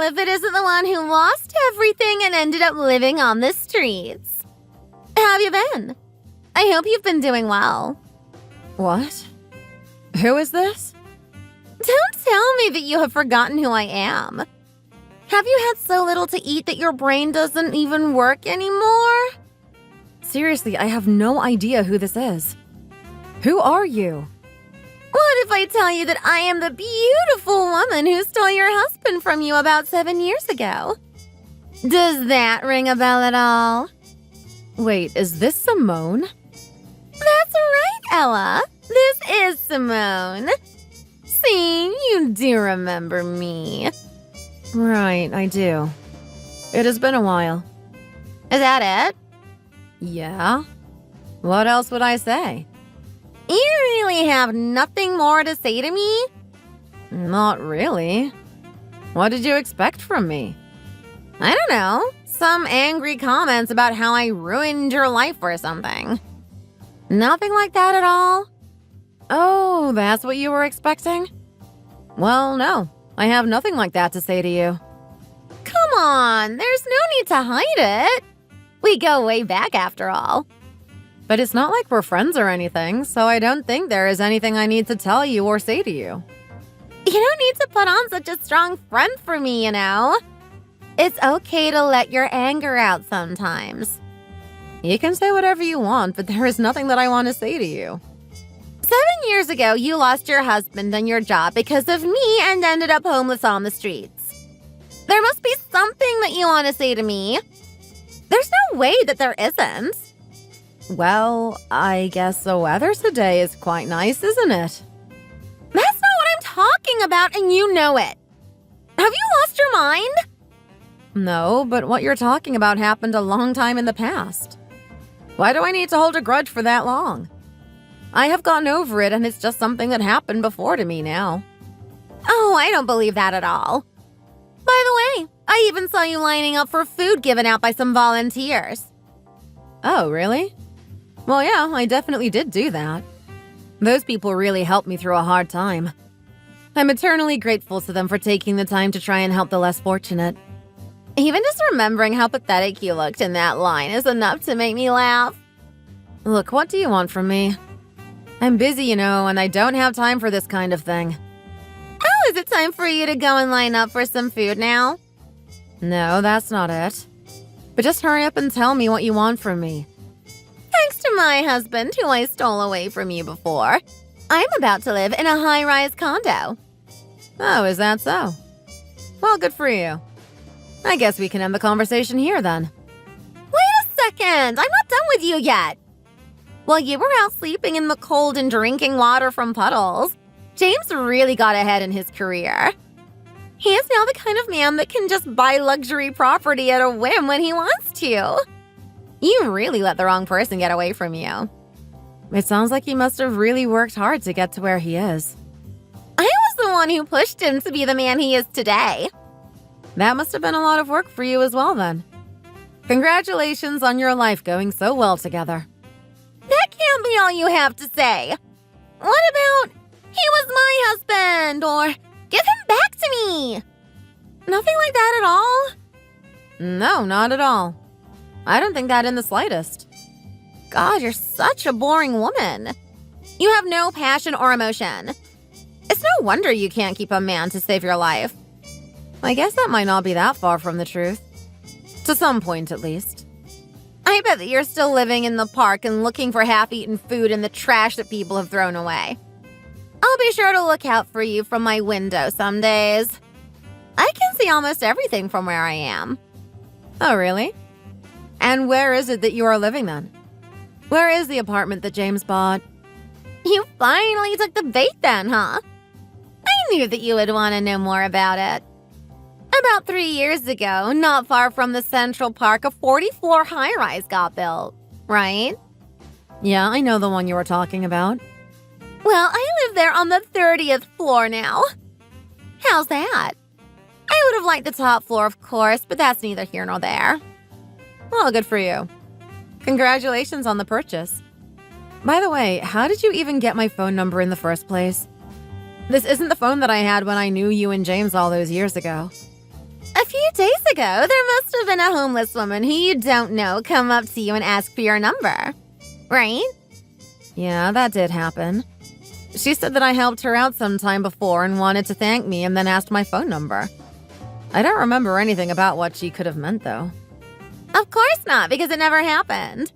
if it isn't the one who lost everything and ended up living on the streets. How have you been? I hope you've been doing well. What? Who is this? Don't tell me that you have forgotten who I am. Have you had so little to eat that your brain doesn't even work anymore? Seriously, I have no idea who this is. Who are you? What if I tell you that I am the beautiful woman who stole your husband from you about 7 years ago? Does that ring a bell at all? Wait, is this Simone? That's right, Ella. This is Simone. See, you do remember me. Right, I do. It has been a while. Is that it? Yeah? What else would I say? You really have nothing more to say to me? Not really. What did you expect from me? I don't know. Some angry comments about how I ruined your life or something. Nothing like that at all? Oh, that's what you were expecting? Well, no. I have nothing like that to say to you. Come on, there's no need to hide it. We go way back after all. But it's not like we're friends or anything, so I don't think there is anything I need to tell you or say to you. You don't need to put on such a strong front for me, you know? It's okay to let your anger out sometimes. You can say whatever you want, but there is nothing that I want to say to you. 7 years ago, you lost your husband and your job because of me and ended up homeless on the streets. There must be something that you want to say to me. There's no way that there isn't. Well, I guess the weather today is quite nice, isn't it? That's not what I'm talking about, and you know it. Have you lost your mind? No, but what you're talking about happened a long time in the past. Why do I need to hold a grudge for that long? I have gotten over it, and it's just something that happened before to me now. Oh, I don't believe that at all. By the way, I even saw you lining up for food given out by some volunteers. Oh, really? Well, yeah, I definitely did do that. Those people really helped me through a hard time. I'm eternally grateful to them for taking the time to try and help the less fortunate. Even just remembering how pathetic you looked in that line is enough to make me laugh. Look, what do you want from me? I'm busy, you know, and I don't have time for this kind of thing. Oh, is it time for you to go and line up for some food now? No, that's not it. But just hurry up and tell me what you want from me. Thanks to my husband, who I stole away from you before, I'm about to live in a high-rise condo. Oh, is that so? Well, good for you. I guess we can end the conversation here then. Wait a second! I'm not done with you yet! While you were out sleeping in the cold and drinking water from puddles, James really got ahead in his career. He is now the kind of man that can just buy luxury property at a whim when he wants to. You really let the wrong person get away from you. It sounds like he must have really worked hard to get to where he is. I was the one who pushed him to be the man he is today. That must have been a lot of work for you as well then. Congratulations on your life going so well together. That can't be all you have to say. What about, he was my husband, or give him back to me? Nothing like that at all? No, not at all. I don't think that in the slightest. God, you're such a boring woman. You have no passion or emotion. It's no wonder you can't keep a man to save your life. I guess that might not be that far from the truth. To some point, at least. I bet that you're still living in the park and looking for half-eaten food in the trash that people have thrown away. I'll be sure to look out for you from my window some days. I can see almost everything from where I am. Oh, really? And where is it that you are living then? Where is the apartment that James bought? You finally took the bait then, huh? I knew that you would want to know more about it. About 3 years ago, not far from the Central Park, a 40-floor high-rise got built, right? Yeah, I know the one you were talking about. Well, I live there on the 30th floor now. How's that? I would have liked the top floor, of course, but that's neither here nor there. Well, good for you. Congratulations on the purchase. By the way, how did you even get my phone number in the first place? This isn't the phone that I had when I knew you and James all those years ago. ago, there must have been a homeless woman who you don't know come up to you and ask for your number. Right? Yeah, that did happen. She said that I helped her out sometime before and wanted to thank me and then asked my phone number. I don't remember anything about what she could have meant, though. Of course not, because it never happened.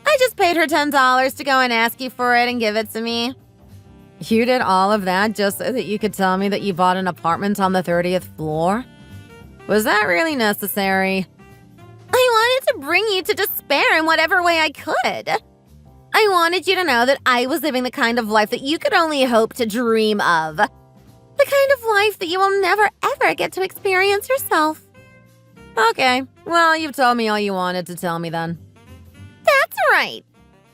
I just paid her $10 to go and ask you for it and give it to me. You did all of that just so that you could tell me that you bought an apartment on the 30th floor? Was that really necessary? I wanted to bring you to despair in whatever way I could. I wanted you to know that I was living the kind of life that you could only hope to dream of. The kind of life that you will never ever get to experience yourself. Okay, well, you've told me all you wanted to tell me then. That's right.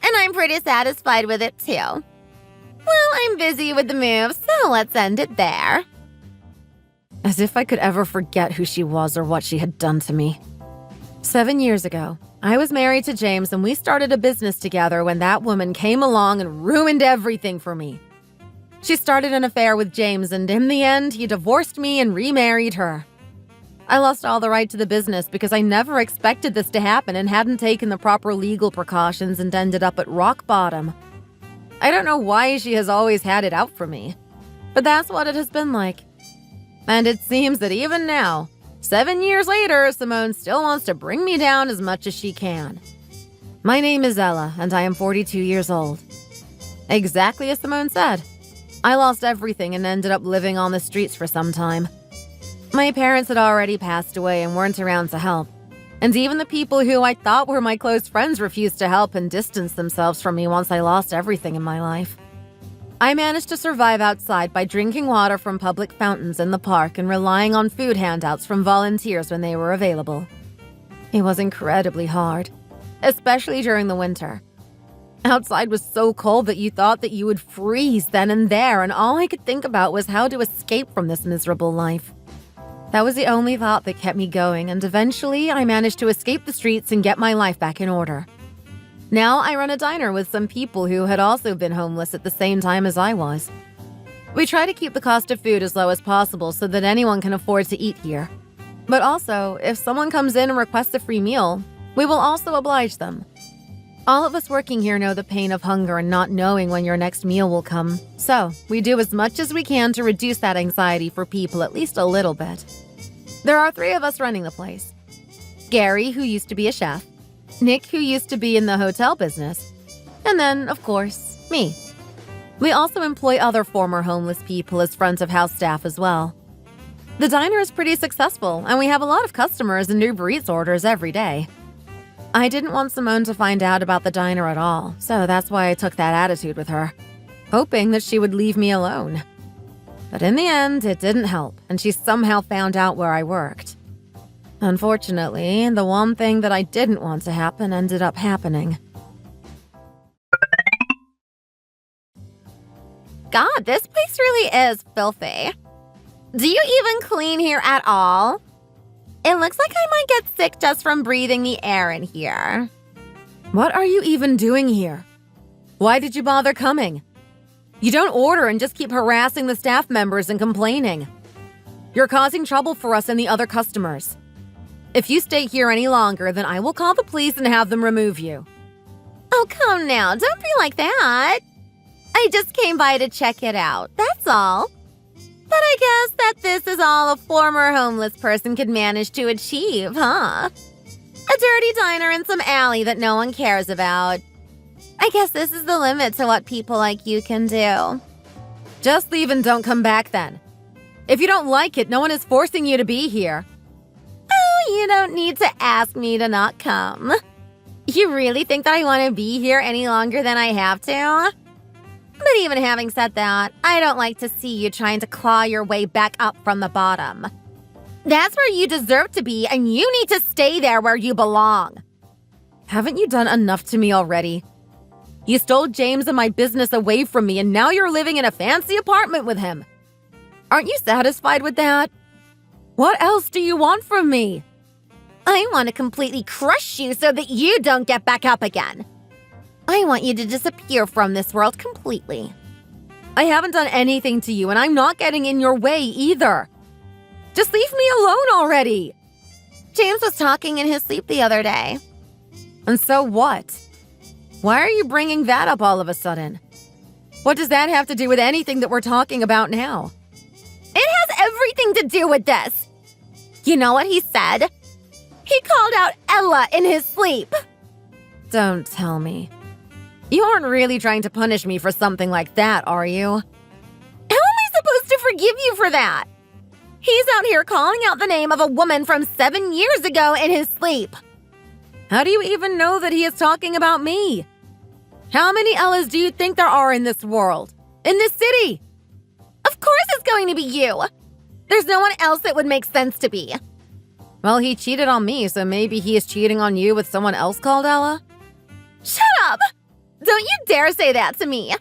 And I'm pretty satisfied with it too. Well, I'm busy with the move, so let's end it there. As if I could ever forget who she was or what she had done to me. 7 years ago, I was married to James and we started a business together when that woman came along and ruined everything for me. She started an affair with James and in the end, he divorced me and remarried her. I lost all the right to the business because I never expected this to happen and hadn't taken the proper legal precautions and ended up at rock bottom. I don't know why she has always had it out for me, but that's what it has been like. And it seems that even now, 7 years later, Simone still wants to bring me down as much as she can. My name is Ella, and I am 42 years old. Exactly as Simone said. I lost everything and ended up living on the streets for some time. My parents had already passed away and weren't around to help. And even the people who I thought were my close friends refused to help and distanced themselves from me once I lost everything in my life. I managed to survive outside by drinking water from public fountains in the park and relying on food handouts from volunteers when they were available. It was incredibly hard, especially during the winter. Outside was so cold that you thought that you would freeze then and there, and all I could think about was how to escape from this miserable life. That was the only thought that kept me going, and eventually I managed to escape the streets and get my life back in order. Now I run a diner with some people who had also been homeless at the same time as I was. We try to keep the cost of food as low as possible so that anyone can afford to eat here. But also, if someone comes in and requests a free meal, we will also oblige them. All of us working here know the pain of hunger and not knowing when your next meal will come. So, we do as much as we can to reduce that anxiety for people at least a little bit. There are 3 of us running the place. Gary, who used to be a chef, Nick, who used to be in the hotel business, and then, of course, me. We also employ other former homeless people as front of house staff as well. The diner is pretty successful, and we have a lot of customers and Uber Eats orders every day. I didn't want Simone to find out about the diner at all, so that's why I took that attitude with her, hoping that she would leave me alone. But in the end, it didn't help, and she somehow found out where I worked. Unfortunately, the one thing that I didn't want to happen ended up happening. God, this place really is filthy. Do you even clean here at all? It looks like I might get sick just from breathing the air in here. What are you even doing here? Why did you bother coming? You don't order and just keep harassing the staff members and complaining. You're causing trouble for us and the other customers. If you stay here any longer, then I will call the police and have them remove you. Oh, come now, don't be like that. I just came by to check it out, that's all. But I guess that this is all a former homeless person could manage to achieve, huh? A dirty diner in some alley that no one cares about. I guess this is the limit to what people like you can do. Just leave and don't come back then. If you don't like it, no one is forcing you to be here. Oh, you don't need to ask me to not come. You really think that I want to be here any longer than I have to? But even having said that, I don't like to see you trying to claw your way back up from the bottom. That's where you deserve to be, and you need to stay there where you belong. Haven't you done enough to me already? You stole James and my business away from me, and now you're living in a fancy apartment with him. Aren't you satisfied with that? What else do you want from me? I want to completely crush you so that you don't get back up again. I want you to disappear from this world completely. I haven't done anything to you, and I'm not getting in your way either. Just leave me alone already. James was talking in his sleep the other day. And so what? Why are you bringing that up all of a sudden? What does that have to do with anything that we're talking about now? It has everything to do with this. You know what he said? He called out Ella in his sleep. Don't tell me. You aren't really trying to punish me for something like that, are you? How am I supposed to forgive you for that? He's out here calling out the name of a woman from 7 years ago in his sleep. How do you even know that he is talking about me? How many Ellas do you think there are in this world? In this city? Of course it's going to be you. There's no one else that would make sense to be. Well, he cheated on me, so maybe he is cheating on you with someone else called Ella? Shut up! Don't you dare say that to me.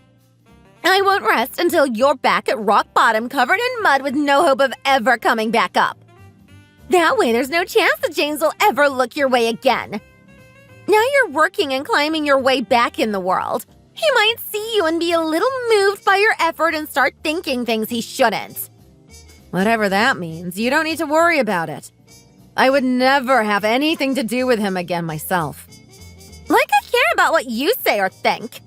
I won't rest until you're back at rock bottom covered in mud with no hope of ever coming back up. That way there's no chance that James will ever look your way again. Now you're working and climbing your way back in the world. He might see you and be a little moved by your effort and start thinking things he shouldn't. Whatever that means, you don't need to worry about it. I would never have anything to do with him again myself. Like I care about what you say or think.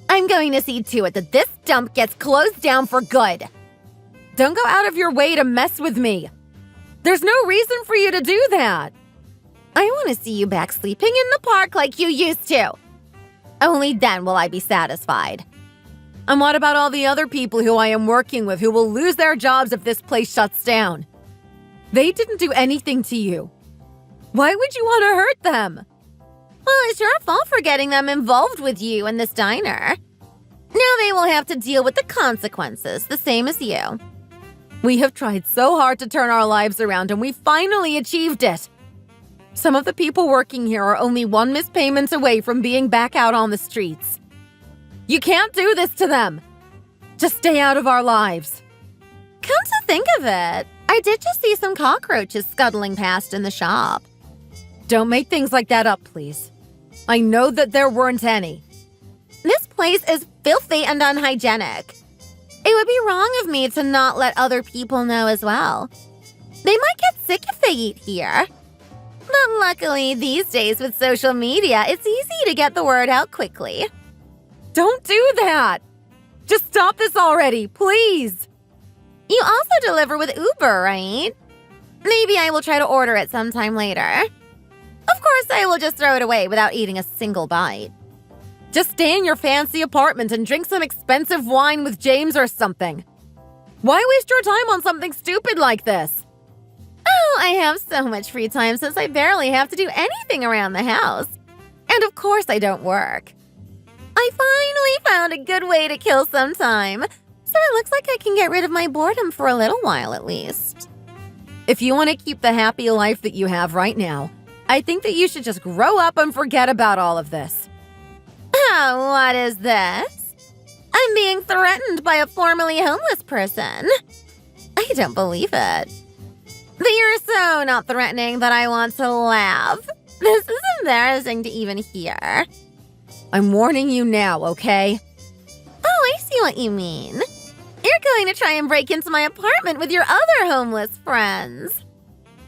I'm going to see to it that this dump gets closed down for good. Don't go out of your way to mess with me. There's no reason for you to do that. I want to see you back sleeping in the park like you used to. Only then will I be satisfied. And what about all the other people who I am working with who will lose their jobs if this place shuts down? They didn't do anything to you. Why would you want to hurt them? Well, it's your fault for getting them involved with you in this diner. Now they will have to deal with the consequences, the same as you. We have tried so hard to turn our lives around and we finally achieved it. Some of the people working here are only one missed payment away from being back out on the streets. You can't do this to them. Just stay out of our lives. Come to think of it, I did just see some cockroaches scuttling past in the shop. Don't make things like that up, please. I know that there weren't any. This place is filthy and unhygienic. It would be wrong of me to not let other people know as well. They might get sick if they eat here. But luckily, these days with social media, it's easy to get the word out quickly. Don't do that! Just stop this already, please! You also deliver with Uber, right? Maybe I will try to order it sometime later. Of course, I will just throw it away without eating a single bite. Just stay in your fancy apartment and drink some expensive wine with James or something. Why waste your time on something stupid like this? Oh, I have so much free time since I barely have to do anything around the house. And of course I don't work. I finally found a good way to kill some time, so it looks like I can get rid of my boredom for a little while at least. If you want to keep the happy life that you have right now, I think that you should just grow up and forget about all of this. Oh, what is this? I'm being threatened by a formerly homeless person. I don't believe it. But you're so not threatening that I want to laugh. This is embarrassing to even hear. I'm warning you now, okay? Oh, I see what you mean. You're going to try and break into my apartment with your other homeless friends.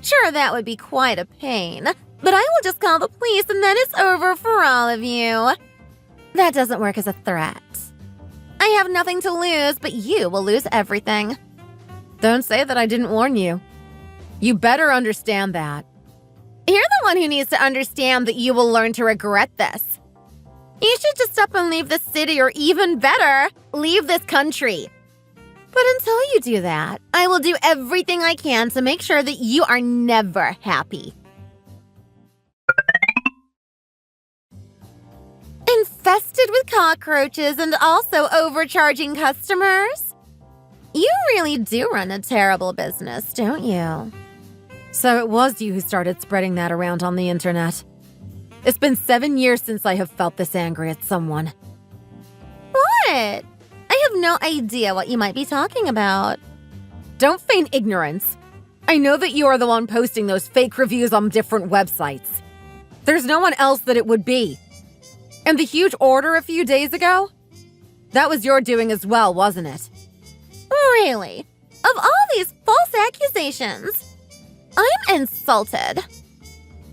Sure, that would be quite a pain, but I will just call the police and then it's over for all of you. That doesn't work as a threat. I have nothing to lose, but you will lose everything. Don't say that I didn't warn you. You better understand that. You're the one who needs to understand that you will learn to regret this. You should just up and leave the city, or even better, leave this country. But until you do that, I will do everything I can to make sure that you are never happy. Infested with cockroaches and also overcharging customers? You really do run a terrible business, don't you? So it was you who started spreading that around on the internet. It's been 7 years since I have felt this angry at someone. What? I have no idea what you might be talking about. Don't feign ignorance. I know that you are the one posting those fake reviews on different websites. There's no one else that it would be. And the huge order a few days ago? That was your doing as well, wasn't it? Really? Of all these false accusations? I'm insulted.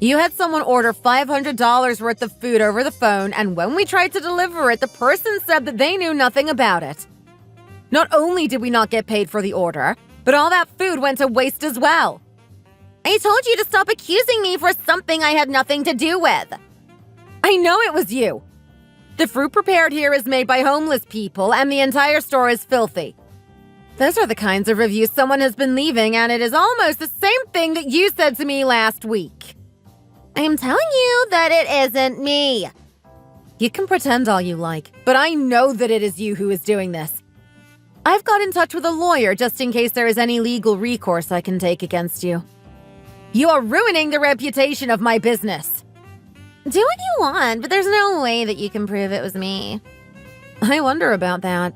You had someone order $500 worth of food over the phone, and when we tried to deliver it, the person said that they knew nothing about it. Not only did we not get paid for the order, but all that food went to waste as well. I told you to stop accusing me for something I had nothing to do with. I know it was you. The fruit prepared here is made by homeless people, and the entire store is filthy. Those are the kinds of reviews someone has been leaving, and it is almost the same thing that you said to me last week. I'm telling you that it isn't me. You can pretend all you like, but I know that it is you who is doing this. I've got in touch with a lawyer just in case there is any legal recourse I can take against you. You are ruining the reputation of my business. Do what you want, but there's no way that you can prove it was me. I wonder about that.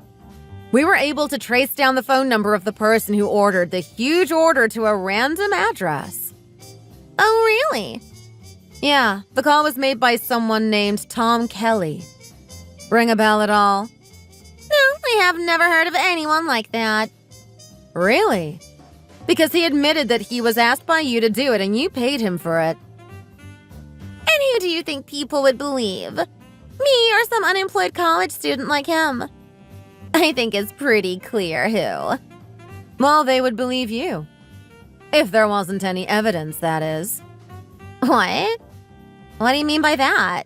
We were able to trace down the phone number of the person who ordered the huge order to a random address. Oh, really? Yeah, the call was made by someone named Tom Kelly. Ring a bell at all? No, I have never heard of anyone like that. Really? Because he admitted that he was asked by you to do it and you paid him for it. And who do you think people would believe? Me or some unemployed college student like him? I think it's pretty clear who. Well, they would believe you. If there wasn't any evidence, that is. What? What do you mean by that?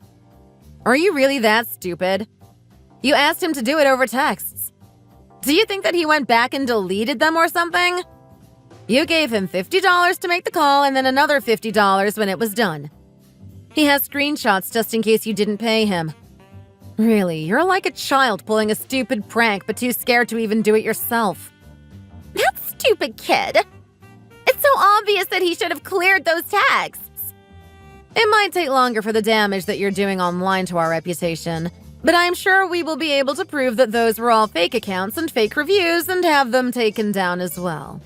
Are you really that stupid? You asked him to do it over texts. Do you think that he went back and deleted them or something? You gave him $50 to make the call and then another $50 when it was done. He has screenshots just in case you didn't pay him. Really, you're like a child pulling a stupid prank but too scared to even do it yourself. That stupid kid! It's so obvious that he should have cleared those texts. It might take longer for the damage that you're doing online to our reputation, but I'm sure we will be able to prove that those were all fake accounts and fake reviews and have them taken down as well.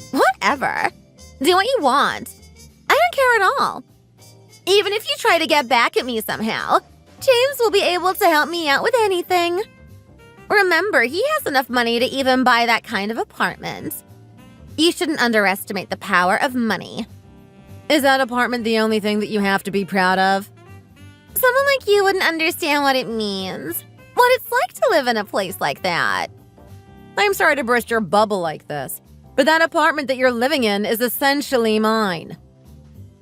Whatever. Do what you want. I don't care at all. Even if you try to get back at me somehow, James will be able to help me out with anything. Remember, he has enough money to even buy that kind of apartment. You shouldn't underestimate the power of money. Is that apartment the only thing that you have to be proud of? Someone like you wouldn't understand what it means. What it's like to live in a place like that. I'm sorry to burst your bubble like this, but that apartment that you're living in is essentially mine.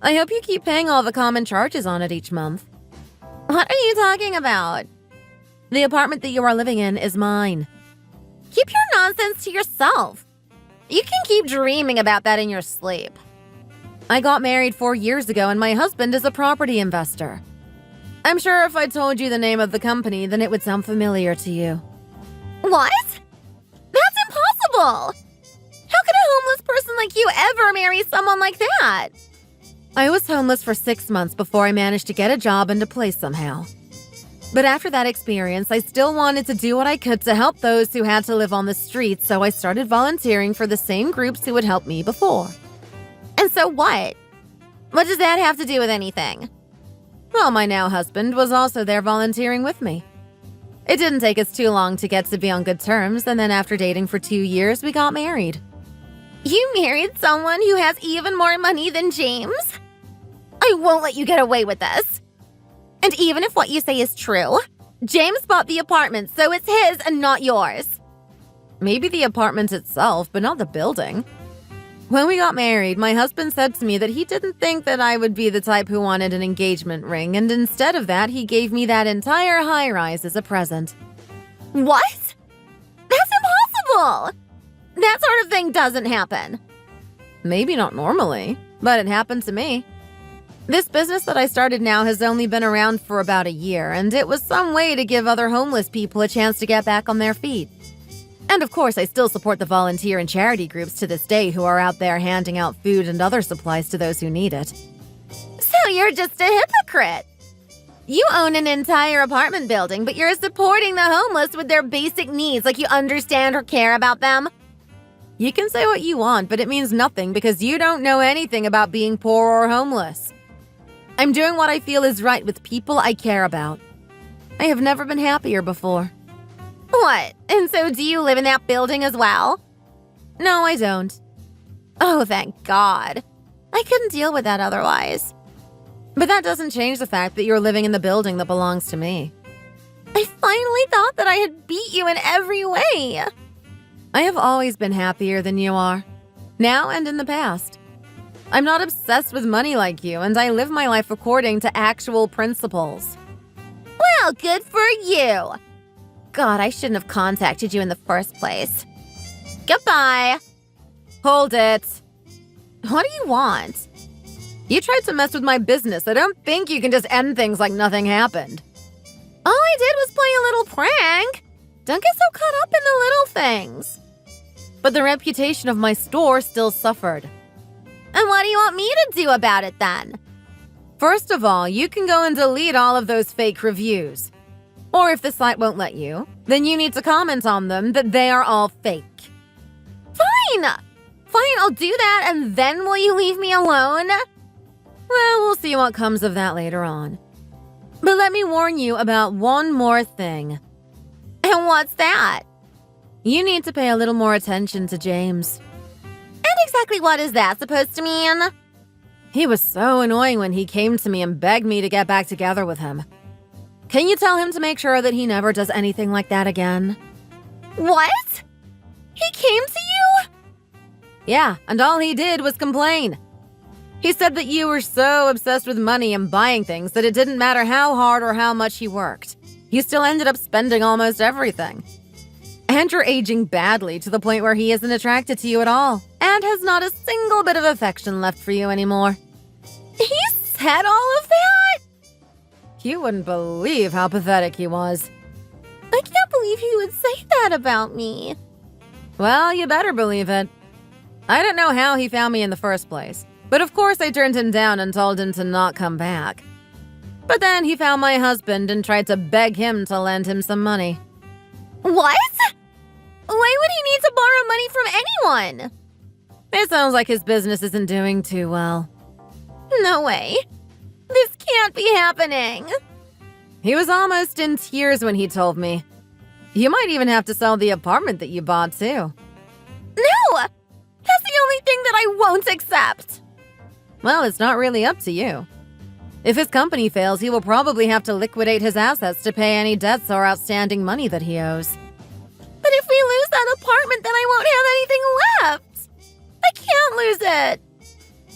I hope you keep paying all the common charges on it each month. What are you talking about? The apartment that you are living in is mine. Keep your nonsense to yourself. You can keep dreaming about that in your sleep. I got married 4 years ago and my husband is a property investor. I'm sure if I told you the name of the company, then it would sound familiar to you. What? That's impossible! How could a homeless person like you ever marry someone like that? I was homeless for 6 months before I managed to get a job and a place somehow. But after that experience, I still wanted to do what I could to help those who had to live on the streets, so I started volunteering for the same groups who had helped me before. And so what? What does that have to do with anything? Well, my now husband was also there volunteering with me. It didn't take us too long to get to be on good terms, and then after dating for 2 years, we got married. You married someone who has even more money than James? I won't let you get away with this. And even if what you say is true, James bought the apartment, so it's his and not yours. Maybe the apartment itself, but not the building. When we got married, my husband said to me that he didn't think that I would be the type who wanted an engagement ring, and instead of that, he gave me that entire high-rise as a present. What? That's impossible! That sort of thing doesn't happen. Maybe not normally, but it happened to me. This business that I started now has only been around for about a year, and it was some way to give other homeless people a chance to get back on their feet. And of course, I still support the volunteer and charity groups to this day who are out there handing out food and other supplies to those who need it. So you're just a hypocrite. You own an entire apartment building, but you're supporting the homeless with their basic needs like you understand or care about them. You can say what you want, but it means nothing because you don't know anything about being poor or homeless. I'm doing what I feel is right with people I care about. I have never been happier before. What? And so do you live in that building as well? No, I don't. Oh, thank God. I couldn't deal with that otherwise. But that doesn't change the fact that you're living in the building that belongs to me. I finally thought that I had beat you in every way. I have always been happier than you are, now and in the past. I'm not obsessed with money like you, and I live my life according to actual principles. Well, good for you. God, I shouldn't have contacted you in the first place. Goodbye. Hold it. What do you want? You tried to mess with my business. I don't think you can just end things like nothing happened. All I did was play a little prank. Don't get so caught up in the little things. But the reputation of my store still suffered. And what do you want me to do about it then? First of all, you can go and delete all of those fake reviews. Or if the site won't let you, then you need to comment on them that they are all fake. Fine! Fine, I'll do that, and then will you leave me alone? Well, we'll see what comes of that later on. But let me warn you about one more thing. And what's that? You need to pay a little more attention to James. And exactly what is that supposed to mean? He was so annoying when he came to me and begged me to get back together with him. Can you tell him to make sure that he never does anything like that again? What? He came to you? Yeah, and all he did was complain. He said that you were so obsessed with money and buying things that it didn't matter how hard or how much he worked. You still ended up spending almost everything. And you're aging badly to the point where he isn't attracted to you at all and has not a single bit of affection left for you anymore. He said all of that? You wouldn't believe how pathetic he was. I can't believe he would say that about me. Well, you better believe it. I don't know how he found me in the first place, but of course I turned him down and told him to not come back. But then he found my husband and tried to beg him to lend him some money. What? Why would he need to borrow money from anyone? It sounds like his business isn't doing too well. No way. This can't be happening. He was almost in tears when he told me. You might even have to sell the apartment that you bought, too. No! That's the only thing that I won't accept. Well, it's not really up to you. If his company fails, he will probably have to liquidate his assets to pay any debts or outstanding money that he owes. But if we lose that apartment, then I won't have anything left. I can't lose it.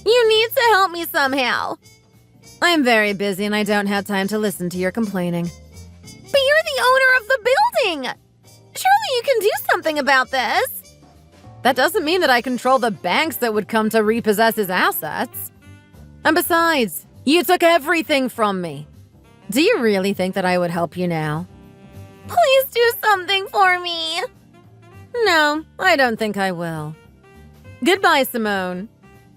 You need to help me somehow. I'm very busy and I don't have time to listen to your complaining. But you're the owner of the building. Surely you can do something about this. That doesn't mean that I control the banks that would come to repossess his assets. And besides, you took everything from me. Do you really think that I would help you now? Please do something for me. No, I don't think I will. Goodbye, Simone.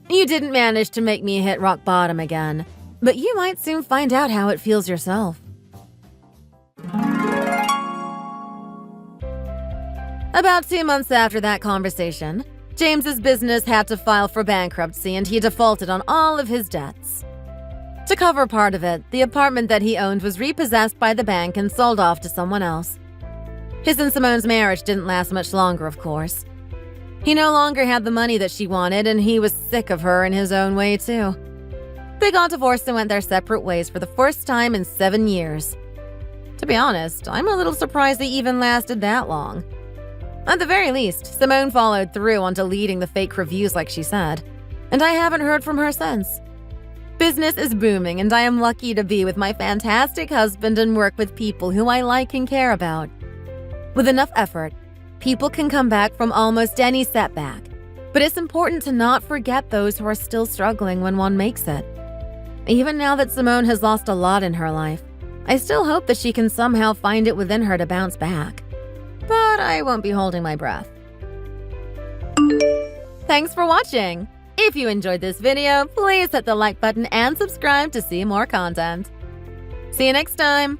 You didn't manage to make me hit rock bottom again, but you might soon find out how it feels yourself. About 2 months after that conversation, James's business had to file for bankruptcy and he defaulted on all of his debts. To cover part of it, the apartment that he owned was repossessed by the bank and sold off to someone else. His and Simone's marriage didn't last much longer, of course. He no longer had the money that she wanted, and he was sick of her in his own way, too. They got divorced and went their separate ways for the first time in 7 years. To be honest, I'm a little surprised they even lasted that long. At the very least, Simone followed through on deleting the fake reviews like she said, and I haven't heard from her since. Business is booming, and I am lucky to be with my fantastic husband and work with people who I like and care about. With enough effort, people can come back from almost any setback, but it's important to not forget those who are still struggling when one makes it. Even now that Simone has lost a lot in her life, I still hope that she can somehow find it within her to bounce back. But I won't be holding my breath. Thanks for watching! If you enjoyed this video, please hit the like button and subscribe to see more content. See you next time!